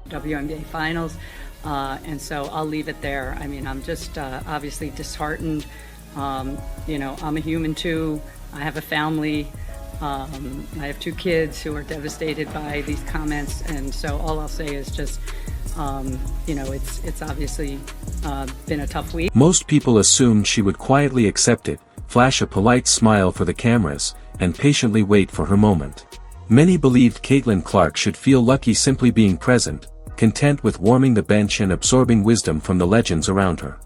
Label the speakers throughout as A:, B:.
A: WNBA finals. And so I'll leave it there. I mean, I'm just obviously disheartened. You know, I'm a human too. I have a family. I have 2 kids who are devastated by these comments. And so all I'll say is just, you know, it's obviously been a tough week.
B: Most people assumed she would quietly accept it, flash a polite smile for the cameras, and patiently wait for her moment. Many believed Caitlin Clark should feel lucky simply being present, content with warming the bench and absorbing wisdom from the legends around her.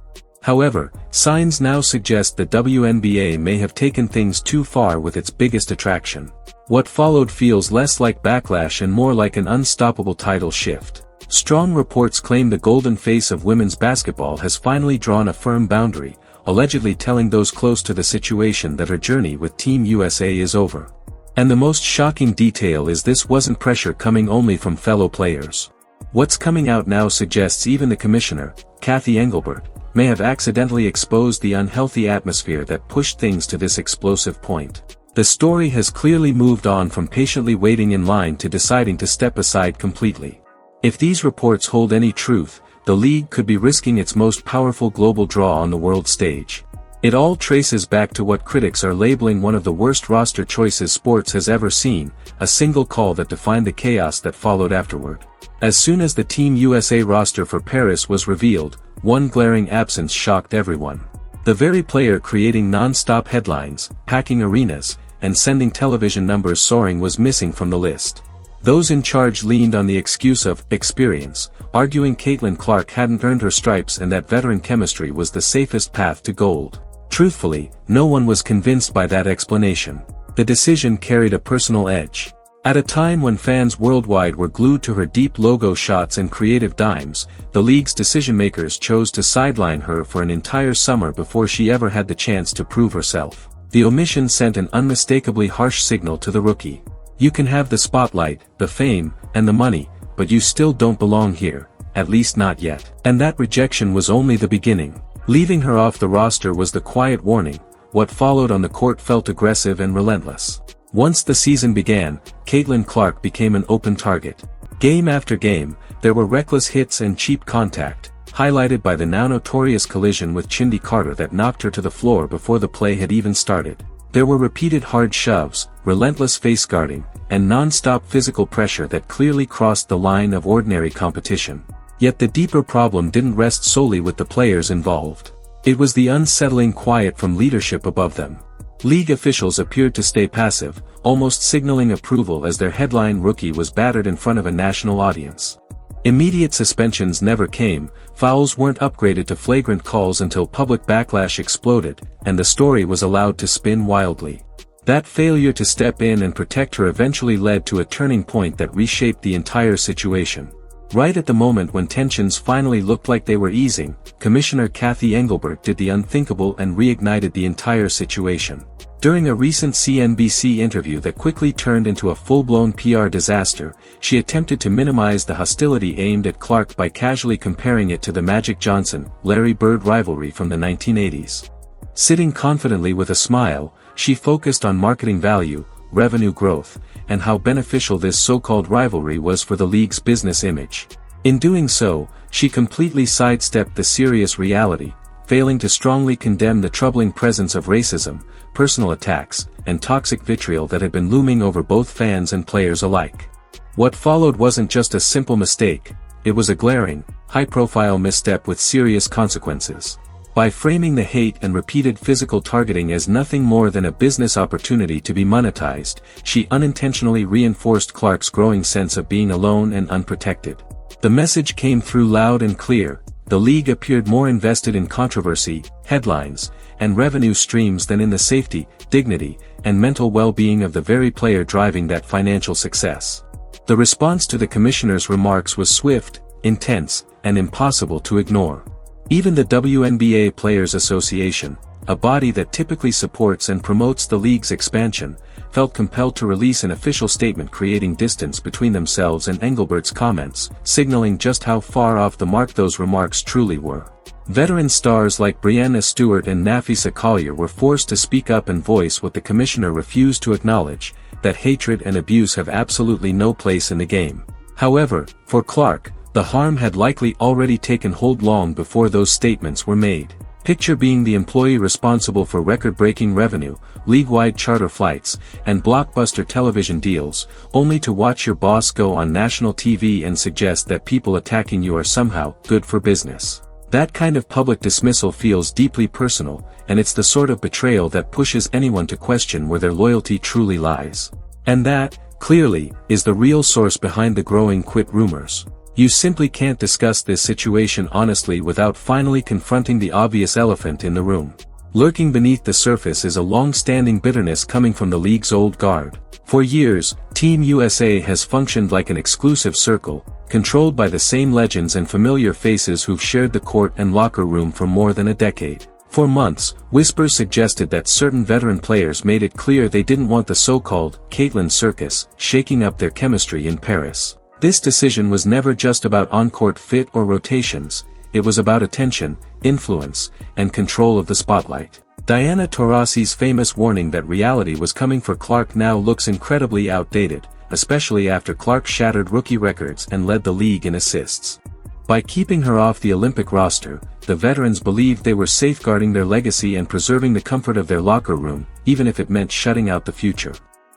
B: However, signs now suggest the WNBA may have taken things too far with its biggest attraction. What followed feels less like backlash and more like an unstoppable tidal shift. Strong reports claim the golden face of women's basketball has finally drawn a firm boundary, allegedly telling those close to the situation that her journey with Team USA is over. And the most shocking detail is this wasn't pressure coming only from fellow players. What's coming out now suggests even the commissioner, Cathy Engelbert, may have accidentally exposed the unhealthy atmosphere that pushed things to this explosive point. The story has clearly moved on from patiently waiting in line to deciding to step aside completely. If these reports hold any truth, the league could be risking its most powerful global draw on the world stage. It all traces back to what critics are labeling one of the worst roster choices sports has ever seen, a single call that defined the chaos that followed afterward. As soon as the Team USA roster for Paris was revealed, one glaring absence shocked everyone. The very player creating non-stop headlines, packing arenas, and sending television numbers soaring was missing from the list. Those in charge leaned on the excuse of experience, arguing Caitlin Clark hadn't earned her stripes and that veteran chemistry was the safest path to gold. Truthfully, no one was convinced by that explanation. The decision carried a personal edge. At a time when fans worldwide were glued to her deep logo shots and creative dimes, the league's decision-makers chose to sideline her for an entire summer before she ever had the chance to prove herself. The omission sent an unmistakably harsh signal to the rookie. You can have the spotlight, the fame, and the money, but you still don't belong here, at least not yet. And that rejection was only the beginning. Leaving her off the roster was the quiet warning. What followed on the court felt aggressive and relentless. Once the season began, Caitlin Clark became an open target. Game after game, there were reckless hits and cheap contact, highlighted by the now notorious collision with Chindy Carter that knocked her to the floor before the play had even started. There were repeated hard shoves, relentless face guarding, and non-stop physical pressure that clearly crossed the line of ordinary competition. Yet the deeper problem didn't rest solely with the players involved. It was the unsettling quiet from leadership above them. League officials appeared to stay passive, almost signaling approval as their headline rookie was battered in front of a national audience. Immediate suspensions never came, fouls weren't upgraded to flagrant calls until public backlash exploded, and the story was allowed to spin wildly. That failure to step in and protect her eventually led to a turning point that reshaped the entire situation. Right at the moment when tensions finally looked like they were easing, Commissioner Cathy Engelbert did the unthinkable and reignited the entire situation. During a recent CNBC interview that quickly turned into a full-blown PR disaster, she attempted to minimize the hostility aimed at Clark by casually comparing it to the Magic Johnson-Larry Bird rivalry from the 1980s. Sitting confidently with a smile, she focused on marketing value, revenue growth, and how beneficial this so-called rivalry was for the league's business image. In doing so, she completely sidestepped the serious reality, failing to strongly condemn the troubling presence of racism, personal attacks, and toxic vitriol that had been looming over both fans and players alike. What followed wasn't just a simple mistake, it was a glaring, high-profile misstep with serious consequences. By framing the hate and repeated physical targeting as nothing more than a business opportunity to be monetized, she unintentionally reinforced Clark's growing sense of being alone and unprotected. The message came through loud and clear. The league appeared more invested in controversy, headlines, and revenue streams than in the safety, dignity, and mental well-being of the very player driving that financial success. The response to the commissioner's remarks was swift, intense, and impossible to ignore. Even the WNBA Players Association, a body that typically supports and promotes the league's expansion, felt compelled to release an official statement creating distance between themselves and Engelbert's comments, signaling just how far off the mark those remarks truly were. Veteran stars like Breanna Stewart and Nafisa Collier were forced to speak up and voice what the commissioner refused to acknowledge, that hatred and abuse have absolutely no place in the game. However, for Clark, The harm had likely already taken hold long before those statements were made. Picture being the employee responsible for record-breaking revenue, league-wide charter flights, and blockbuster television deals, only to watch your boss go on national TV and suggest that people attacking you are somehow good for business. That kind of public dismissal feels deeply personal, and it's the sort of betrayal that pushes anyone to question where their loyalty truly lies. And that, clearly, is the real source behind the growing quit rumors. You simply can't discuss this situation honestly without finally confronting the obvious elephant in the room. Lurking beneath the surface is a long-standing bitterness coming from the league's old guard. For years, Team USA has functioned like an exclusive circle, controlled by the same legends and familiar faces who've shared the court and locker room for more than a decade. For months, whispers suggested that certain veteran players made it clear they didn't want the so-called Caitlyn circus shaking up their chemistry in Paris. This decision was never just about on-court fit or rotations, it was about attention, influence, and control of the spotlight. Diana Taurasi's famous warning that reality was coming for Clark now looks incredibly outdated, especially after Clark shattered rookie records and led the league in assists. By keeping her off the Olympic roster, the veterans believed they were safeguarding their legacy and preserving the comfort of their locker room, even if it meant shutting out the future.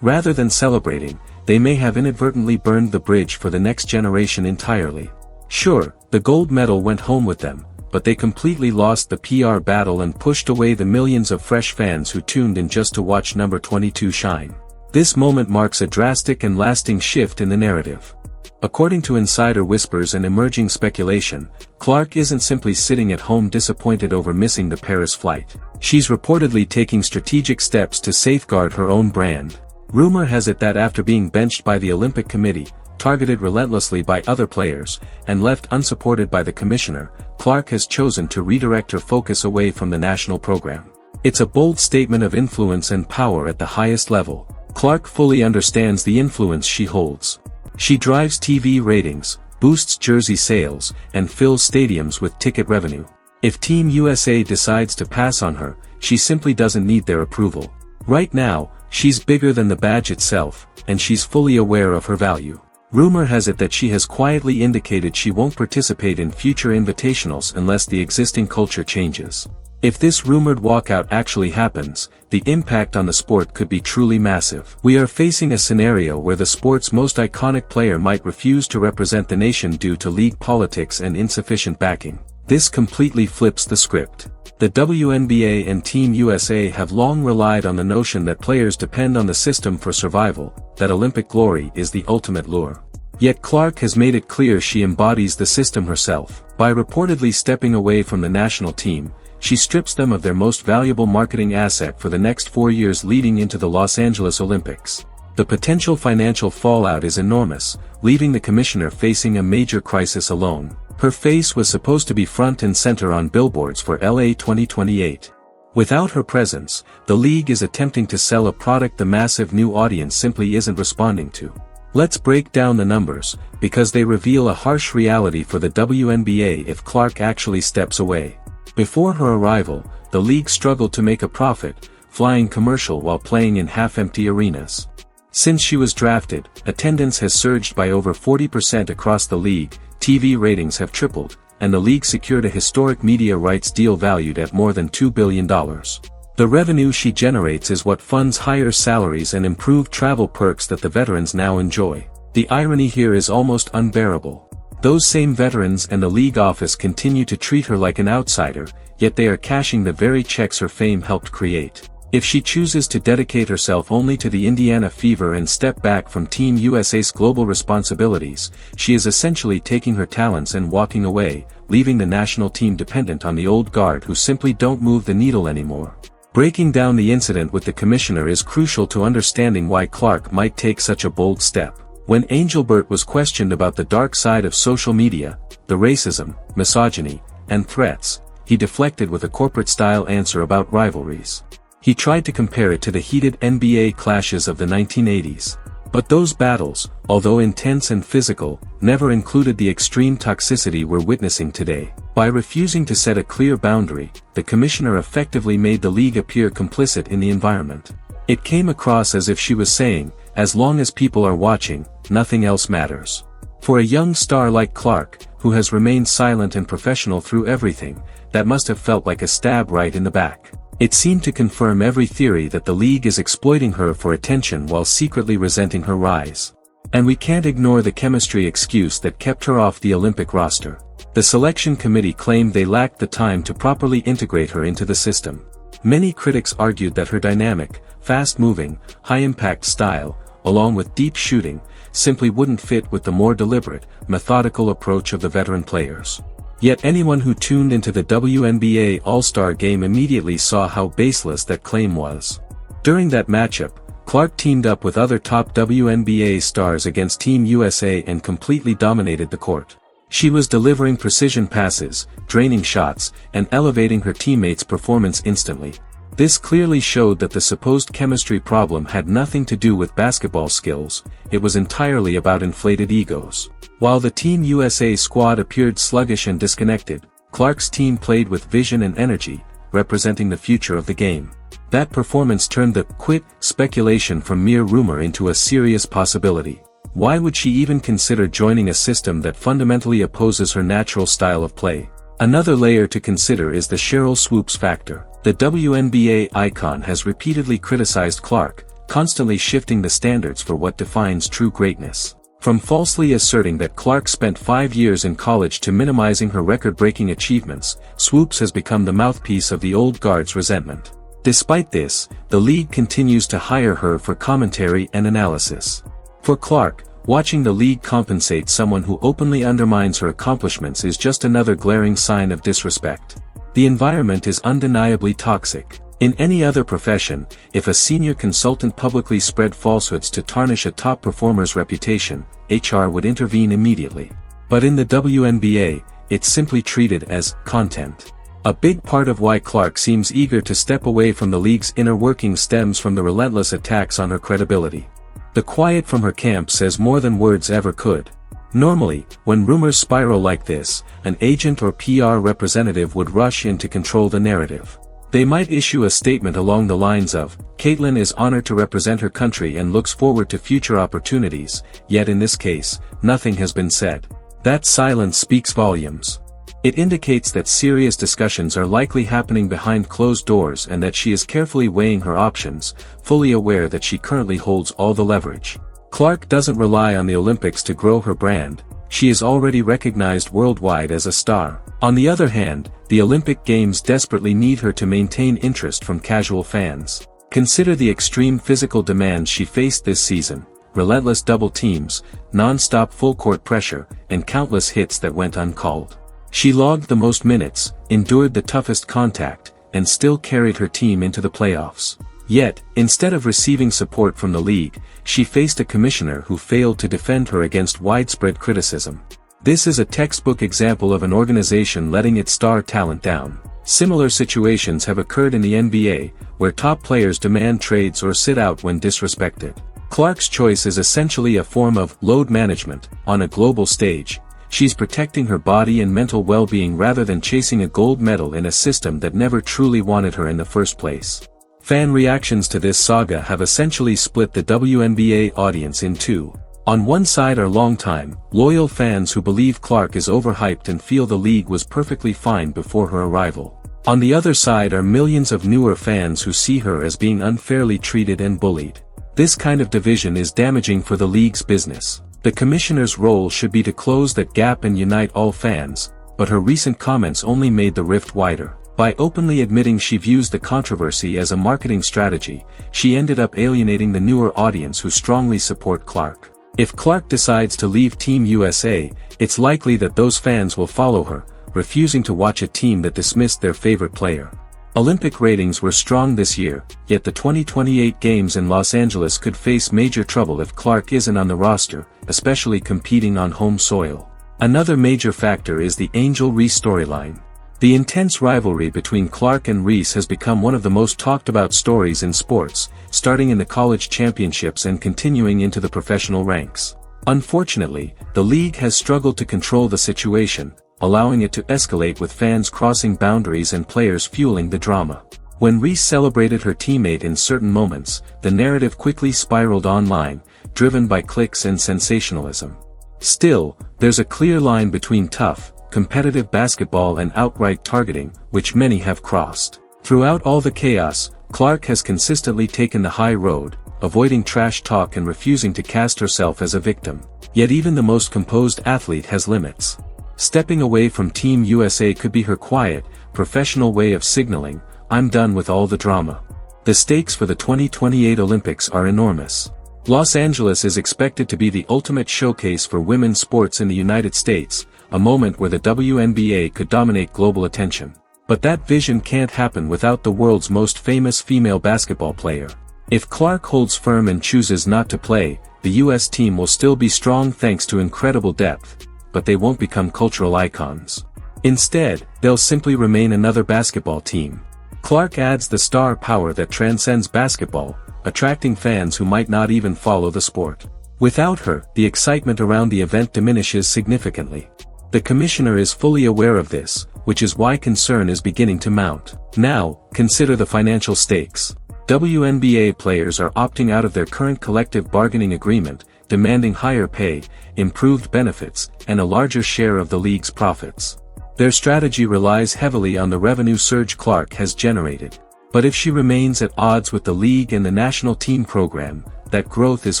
B: Rather than celebrating, they may have inadvertently burned the bridge for the next generation entirely. Sure, the gold medal went home with them, but they completely lost the PR battle and pushed away the millions of fresh fans who tuned in just to watch number 22 shine. This moment marks a drastic and lasting shift in the narrative. According to insider whispers and emerging speculation, Clark isn't simply sitting at home disappointed over missing the Paris flight. She's reportedly taking strategic steps to safeguard her own brand. Rumor has it that after being benched by the Olympic Committee, targeted relentlessly by other players, and left unsupported by the commissioner, Clark has chosen to redirect her focus away from the national program. It's a bold statement of influence and power at the highest level. Clark fully understands the influence she holds. She drives TV ratings, boosts jersey sales, and fills stadiums with ticket revenue. If Team USA decides to pass on her, she simply doesn't need their approval. Right now, she's bigger than the badge itself, and she's fully aware of her value. Rumor has it that she has quietly indicated she won't participate in future invitationals unless the existing culture changes. If this rumored walkout actually happens, the impact on the sport could be truly massive. We are facing a scenario where the sport's most iconic player might refuse to represent the nation due to league politics and insufficient backing. This completely flips the script. The WNBA and Team USA have long relied on the notion that players depend on the system for survival, that Olympic glory is the ultimate lure. Yet Clark has made it clear she embodies the system herself. By reportedly stepping away from the national team, she strips them of their most valuable marketing asset for the next 4 years leading into the Los Angeles Olympics. The potential financial fallout is enormous, leaving the commissioner facing a major crisis alone. Her face was supposed to be front and center on billboards for LA 2028. Without her presence, the league is attempting to sell a product the massive new audience simply isn't responding to. Let's break down the numbers, because they reveal a harsh reality for the WNBA if Clark actually steps away. Before her arrival, the league struggled to make a profit, flying commercial while playing in half-empty arenas. Since she was drafted, attendance has surged by over 40% across the league, TV ratings have tripled, and the league secured a historic media rights deal valued at more than $2 billion. The revenue she generates is what funds higher salaries and improved travel perks that the veterans now enjoy. The irony here is almost unbearable. Those same veterans and the league office continue to treat her like an outsider, yet they are cashing the very checks her fame helped create. If she chooses to dedicate herself only to the Indiana Fever and step back from Team USA's global responsibilities, she is essentially taking her talents and walking away, leaving the national team dependent on the old guard who simply don't move the needle anymore. Breaking down the incident with the commissioner is crucial to understanding why Clark might take such a bold step. When Angelbert was questioned about the dark side of social media, the racism, misogyny, and threats, he deflected with a corporate-style answer about rivalries. He tried to compare it to the heated NBA clashes of the 1980s. But those battles, although intense and physical, never included the extreme toxicity we're witnessing today. By refusing to set a clear boundary, the commissioner effectively made the league appear complicit in the environment. It came across as if she was saying, as long as people are watching, nothing else matters. For a young star like Clark, who has remained silent and professional through everything, that must have felt like a stab right in the back. It seemed to confirm every theory that the league is exploiting her for attention while secretly resenting her rise. And we can't ignore the chemistry excuse that kept her off the Olympic roster. The selection committee claimed they lacked the time to properly integrate her into the system. Many critics argued that her dynamic, fast-moving, high-impact style, along with deep shooting, simply wouldn't fit with the more deliberate, methodical approach of the veteran players. Yet anyone who tuned into the WNBA All-Star game immediately saw how baseless that claim was. During that matchup, Clark teamed up with other top WNBA stars against Team USA and completely dominated the court. She was delivering precision passes, draining shots, and elevating her teammates' performance instantly. This clearly showed that the supposed chemistry problem had nothing to do with basketball skills, it was entirely about inflated egos. While the Team USA squad appeared sluggish and disconnected, Clark's team played with vision and energy, representing the future of the game. That performance turned the "quit" speculation from mere rumor into a serious possibility. Why would she even consider joining a system that fundamentally opposes her natural style of play? Another layer to consider is the Sheryl Swoopes factor. The WNBA icon has repeatedly criticized Clark, constantly shifting the standards for what defines true greatness. From falsely asserting that Clark spent 5 years in college to minimizing her record-breaking achievements, Swoopes has become the mouthpiece of the old guard's resentment. Despite this, the league continues to hire her for commentary and analysis. For Clark, watching the league compensate someone who openly undermines her accomplishments is just another glaring sign of disrespect. The environment is undeniably toxic. In any other profession, if a senior consultant publicly spread falsehoods to tarnish a top performer's reputation, HR would intervene immediately. But in the WNBA, it's simply treated as content. A big part of why Clark seems eager to step away from the league's inner workings stems from the relentless attacks on her credibility. The quiet from her camp says more than words ever could. Normally, when rumors spiral like this, an agent or PR representative would rush in to control the narrative. They might issue a statement along the lines of, "Caitlin is honored to represent her country and looks forward to future opportunities," yet in this case, nothing has been said. That silence speaks volumes. It indicates that serious discussions are likely happening behind closed doors and that she is carefully weighing her options, fully aware that she currently holds all the leverage. Clark doesn't rely on the Olympics to grow her brand, she is already recognized worldwide as a star. On the other hand, the Olympic Games desperately need her to maintain interest from casual fans. Consider the extreme physical demands she faced this season, relentless double teams, non-stop full-court pressure, and countless hits that went uncalled. She logged the most minutes, endured the toughest contact, and still carried her team into the playoffs. Yet, instead of receiving support from the league, she faced a commissioner who failed to defend her against widespread criticism. This is a textbook example of an organization letting its star talent down. Similar situations have occurred in the NBA, where top players demand trades or sit out when disrespected. Clark's choice is essentially a form of load management. On a global stage, she's protecting her body and mental well-being rather than chasing a gold medal in a system that never truly wanted her in the first place. Fan reactions to this saga have essentially split the WNBA audience in two. On one side are longtime, loyal fans who believe Clark is overhyped and feel the league was perfectly fine before her arrival. On the other side are millions of newer fans who see her as being unfairly treated and bullied. This kind of division is damaging for the league's business. The commissioner's role should be to close that gap and unite all fans, but her recent comments only made the rift wider. By openly admitting she views the controversy as a marketing strategy, she ended up alienating the newer audience who strongly support Clark. If Clark decides to leave Team USA, it's likely that those fans will follow her, refusing to watch a team that dismissed their favorite player. Olympic ratings were strong this year, yet the 2028 Games in Los Angeles could face major trouble if Clark isn't on the roster, especially competing on home soil. Another major factor is the Angel Reese storyline. The intense rivalry between Clark and Reese has become one of the most talked about stories in sports, starting in the college championships and continuing into the professional ranks. Unfortunately, the league has struggled to control the situation, allowing it to escalate with fans crossing boundaries and players fueling the drama. When Reese celebrated her teammate in certain moments, the narrative quickly spiraled online, driven by clicks and sensationalism. Still, there's a clear line between tough, competitive basketball and outright targeting, which many have crossed. Throughout all the chaos, Clark has consistently taken the high road, avoiding trash talk and refusing to cast herself as a victim. Yet even the most composed athlete has limits. Stepping away from Team USA could be her quiet, professional way of signaling, "I'm done with all the drama." The stakes for the 2028 Olympics are enormous. Los Angeles is expected to be the ultimate showcase for women's sports in the United States, a moment where the WNBA could dominate global attention. But that vision can't happen without the world's most famous female basketball player. If Clark holds firm and chooses not to play, the US team will still be strong thanks to incredible depth, but they won't become cultural icons. Instead, they'll simply remain another basketball team. Clark adds the star power that transcends basketball, attracting fans who might not even follow the sport. Without her, the excitement around the event diminishes significantly. The commissioner is fully aware of this, which is why concern is beginning to mount. Now, consider the financial stakes. WNBA players are opting out of their current collective bargaining agreement, demanding higher pay, improved benefits, and a larger share of the league's profits. Their strategy relies heavily on the revenue surge Clark has generated. But if she remains at odds with the league and the national team program, that growth is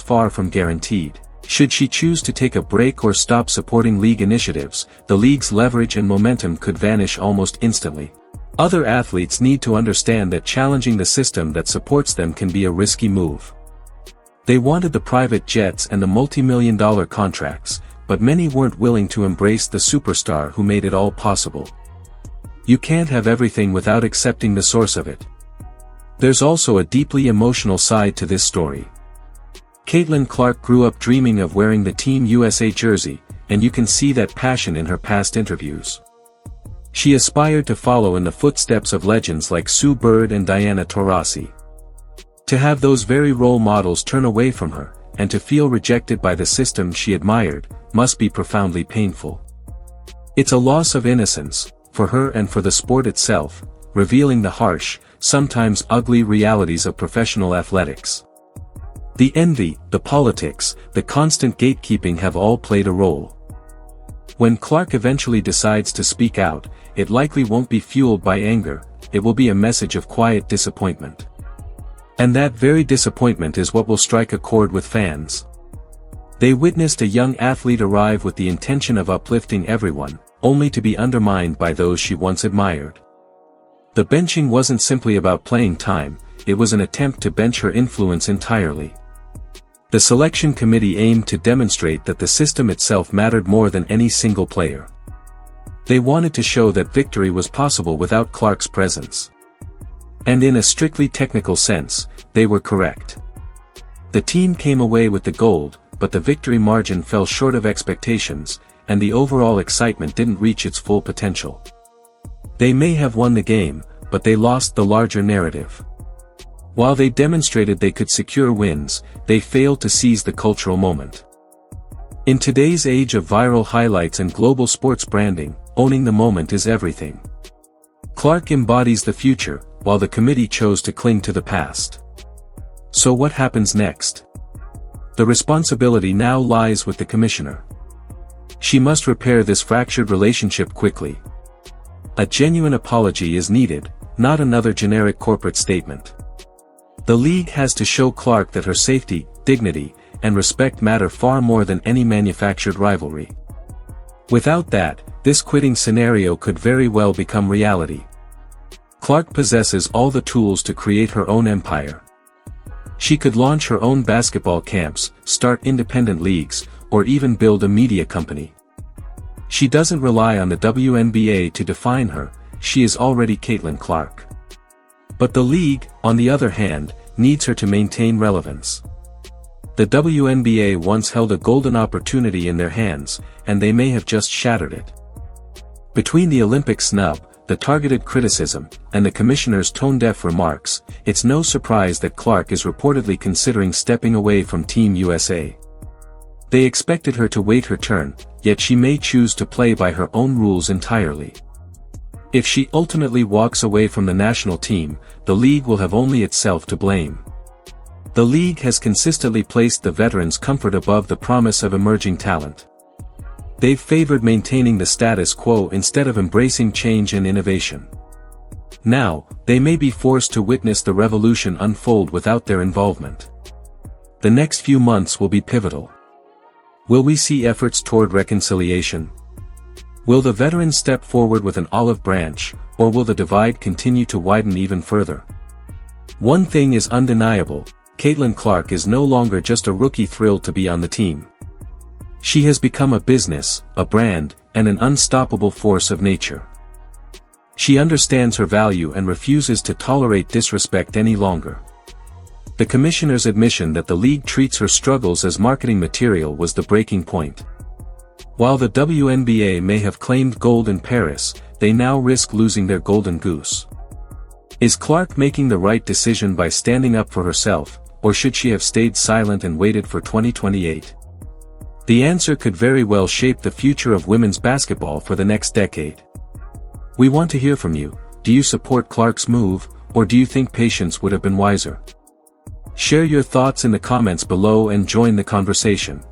B: far from guaranteed. Should she choose to take a break or stop supporting league initiatives, the league's leverage and momentum could vanish almost instantly. Other athletes need to understand that challenging the system that supports them can be a risky move. They wanted the private jets and the multi-million-dollar contracts, but many weren't willing to embrace the superstar who made it all possible. You can't have everything without accepting the source of it. There's also a deeply emotional side to this story. Caitlin Clark grew up dreaming of wearing the Team USA jersey, and you can see that passion in her past interviews. She aspired to follow in the footsteps of legends like Sue Bird and Diana Taurasi. To have those very role models turn away from her, and to feel rejected by the system she admired, must be profoundly painful. It's a loss of innocence, for her and for the sport itself, revealing the harsh, sometimes ugly realities of professional athletics. The envy, the politics, the constant gatekeeping have all played a role. When Clark eventually decides to speak out, it likely won't be fueled by anger, it will be a message of quiet disappointment. And that very disappointment is what will strike a chord with fans. They witnessed a young athlete arrive with the intention of uplifting everyone, only to be undermined by those she once admired. The benching wasn't simply about playing time, it was an attempt to bench her influence entirely. The selection committee aimed to demonstrate that the system itself mattered more than any single player. They wanted to show that victory was possible without Clark's presence. And in a strictly technical sense, they were correct. The team came away with the gold, but the victory margin fell short of expectations, and the overall excitement didn't reach its full potential. They may have won the game, but they lost the larger narrative. While they demonstrated they could secure wins, they failed to seize the cultural moment. In today's age of viral highlights and global sports branding, owning the moment is everything. Clark embodies the future, while the committee chose to cling to the past. So what happens next? The responsibility now lies with the commissioner. She must repair this fractured relationship quickly. A genuine apology is needed, not another generic corporate statement. The league has to show Clark that her safety, dignity, and respect matter far more than any manufactured rivalry. Without that, this quitting scenario could very well become reality. Clark possesses all the tools to create her own empire. She could launch her own basketball camps, start independent leagues, or even build a media company. She doesn't rely on the WNBA to define her, she is already Caitlin Clark. But the league, on the other hand, needs her to maintain relevance. The WNBA once held a golden opportunity in their hands, and they may have just shattered it. Between the Olympic snub, the targeted criticism, and the commissioner's tone-deaf remarks, it's no surprise that Clark is reportedly considering stepping away from Team USA. They expected her to wait her turn, yet she may choose to play by her own rules entirely. If she ultimately walks away from the national team, the league will have only itself to blame. The league has consistently placed the veterans' comfort above the promise of emerging talent. They've favored maintaining the status quo instead of embracing change and innovation. Now, they may be forced to witness the revolution unfold without their involvement. The next few months will be pivotal. Will we see efforts toward reconciliation? Will the veterans step forward with an olive branch, or will the divide continue to widen even further? One thing is undeniable: Caitlin Clark is no longer just a rookie thrilled to be on the team. She has become a business, a brand, and an unstoppable force of nature. She understands her value and refuses to tolerate disrespect any longer. The commissioner's admission that the league treats her struggles as marketing material was the breaking point. While the WNBA may have claimed gold in Paris, they now risk losing their golden goose. Is Clark making the right decision by standing up for herself, or should she have stayed silent and waited for 2028? The answer could very well shape the future of women's basketball for the next decade. We want to hear from you. Do you support Clark's move, or do you think patience would have been wiser? Share your thoughts in the comments below and join the conversation.